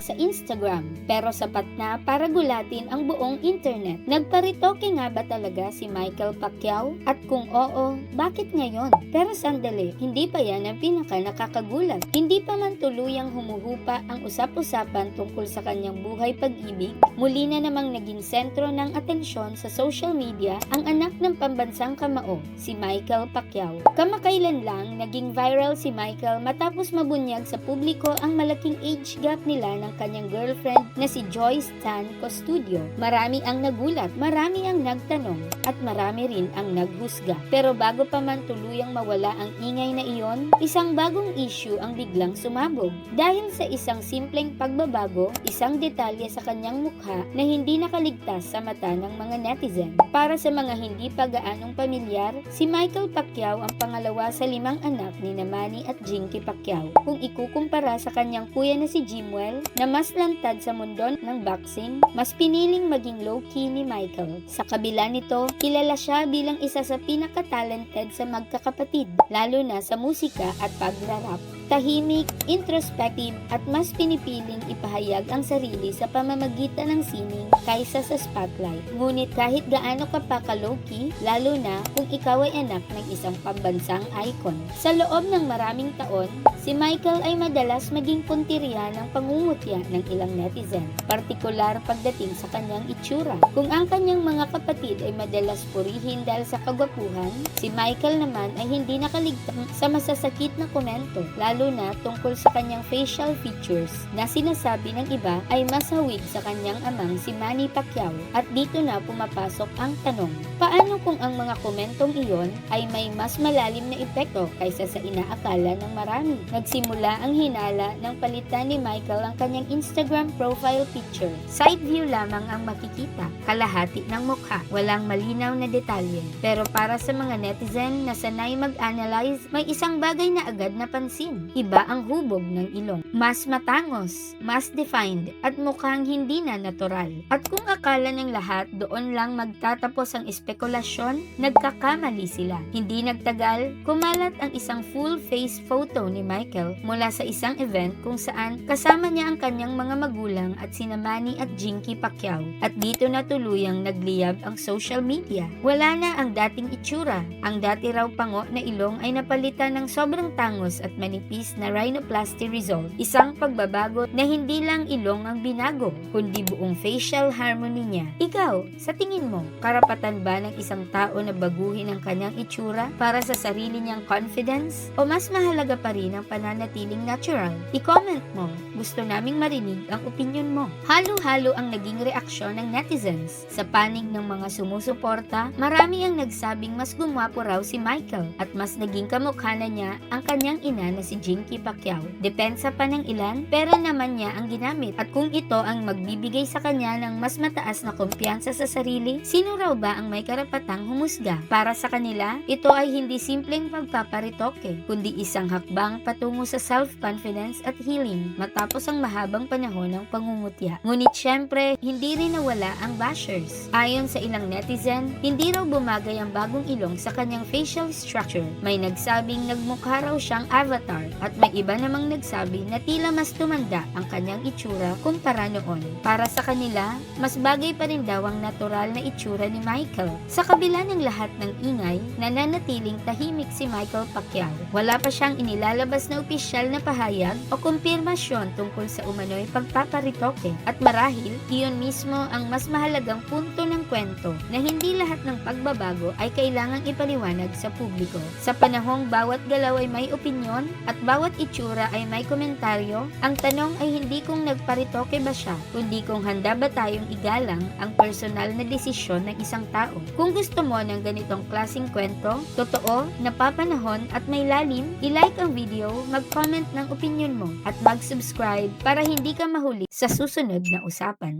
sa Instagram, pero sapat na para gulatin ang buong internet. Nagparitoke nga ba talaga si Michael Pacquiao? At kung oo, bakit ngayon? Pero sandali, hindi pa yan ang pinaka nakakagulat. Hindi pa man tuluyang humuhupa ang usap-usapan tungkol sa kanyang buhay pag-ibig, muli na namang naging sentro ng atensyon sa social media ang anak ng pambansang kamao, si Michael Pacquiao. Kamakailan lang, naging viral si Michael matapos mabunyag sa publiko ang malaking age gap nila ng kanyang girlfriend na si Joyce Tan Custodio. Marami ang nagulat, marami ang nagtanong, at marami rin ang naghusga. Pero bago pa man tuluyang mawala ang ingay na iyon, isang bagong issue ang biglang sumabog. Dahil sa isang simpleng pagbabago, isang detalye sa kanyang mukha na hindi nakaligtas sa mata ng mga netizen. Para sa mga hindi pa gaanong pamilyar, si Michael Pacquiao ang pangalawa sa 5 anak ni Manny at Jinky Pacquiao. Kung ikukumpara sa kanyang kuya na si Jimwell, na mas lantad sa mundo ng boxing, mas piniling maging low-key ni Michael. Sa kabila nito, kilala siya bilang isa sa pinaka-talented sa magkakapatid, lalo na sa musika at pagrarap. Tahimik, introspective at mas pinipiling ipahayag ang sarili sa pamamagitan ng sining kaysa sa spotlight. Ngunit kahit gaano ka pa ka-low-key, lalo na kung ikaw ay anak ng isang pambansang icon. Sa loob ng maraming taon, si Michael ay madalas maging puntirya ng pangungutya ng ilang netizen, partikular pagdating sa kanyang itsura. Kung ang kanyang mga kapatid ay madalas purihin dahil sa kagwapuhan, si Michael naman ay hindi nakaligtas sa masasakit na komento, lalo na tungkol sa kanyang facial features na sinasabi ng iba ay mas hawig sa kanyang amang si Manny Pacquiao. At dito na pumapasok ang tanong, paano kung ang mga komentong iyon ay may mas malalim na epekto kaysa sa inaakala ng marami? Nagsimula ang hinala ng palitan ni Michael ang kanyang Instagram profile picture. Side view lamang ang makikita, kalahati ng mukha, walang malinaw na detalye. Pero para sa mga netizen na sanay mag-analyze, may isang bagay na agad napansin. Iba ang hubog ng ilong. Mas matangos, mas defined, at mukhang hindi na natural. At kung akala ng lahat doon lang magtatapos ang espekulasyon, nagkakamali sila. Hindi nagtagal, kumalat ang isang full face photo ni Michael mula sa isang event kung saan kasama niya ang kanyang mga magulang at sina Manny at Jinky Pacquiao. At dito na tuluyang nagliyab ang social media. Wala na ang dating itsura. Ang dati raw pango na ilong ay napalitan ng sobrang tangos at manipis na rhinoplasty result. Isang pagbabago na hindi lang ilong ang binago, kundi buong facial harmony niya. Ikaw, sa tingin mo, karapatan ba ng isang tao na baguhin ang kanyang itsura para sa sarili niyang confidence? O mas mahalaga pa rin ang pananatiling natural? I-comment mo. Gusto naming marinig ang opinion mo. Halo-halo ang naging reaksyon ng netizens. Sa panig ng mga sumusuporta, marami ang nagsabing mas gumwapo raw si Michael at mas naging kamukha na niya ang kanyang ina na si Jinky Pacquiao. Depensa pa ng ilan, pera naman niya ang ginamit. At kung ito ang magbibigay sa kanya ng mas mataas na kumpiyansa sa sarili, sino raw ba ang may karapatang humusga? Para sa kanila, ito ay hindi simpleng pagpaparitoke, kundi isang hakbang patungo sa self-confidence at healing matapos ang mahabang panahon ng pangungutya. Ngunit syempre, hindi rin nawala ang bashers. Ayon sa ilang netizen, hindi raw bumagay ang bagong ilong sa kanyang facial structure. May nagsabing nagmukha raw siyang avatar at may iba namang nagsabi na tila mas tumanda ang kanyang itsura kumpara noon. Para sa kanila, mas bagay pa rin daw ang natural na itsura ni Michael. Sa kabila ng lahat ng ingay, nananatiling tahimik si Michael Pacquiao. Wala pa siyang inilalabas na opisyal na pahayag o kumpirmasyon tungkol sa umano'y pagpaparitoke. At marahil, iyon mismo ang mas mahalagang punto ng kwento na hindi lahat ng pagbabago ay kailangang ipaliwanag sa publiko. Sa panahong bawat galaw ay may opinyon at bawat itsura ay may komentaryo, ang tanong ay hindi kung nagparitoke ba siya, kundi kung handa ba tayong igalang ang personal na desisyon ng isang tao. Kung gusto mo ng ganitong klaseng kwento, totoo, napapanahon at may lalim, i-like ang video, mag-comment ng opinion mo at mag-subscribe para hindi ka mahuli sa susunod na usapan.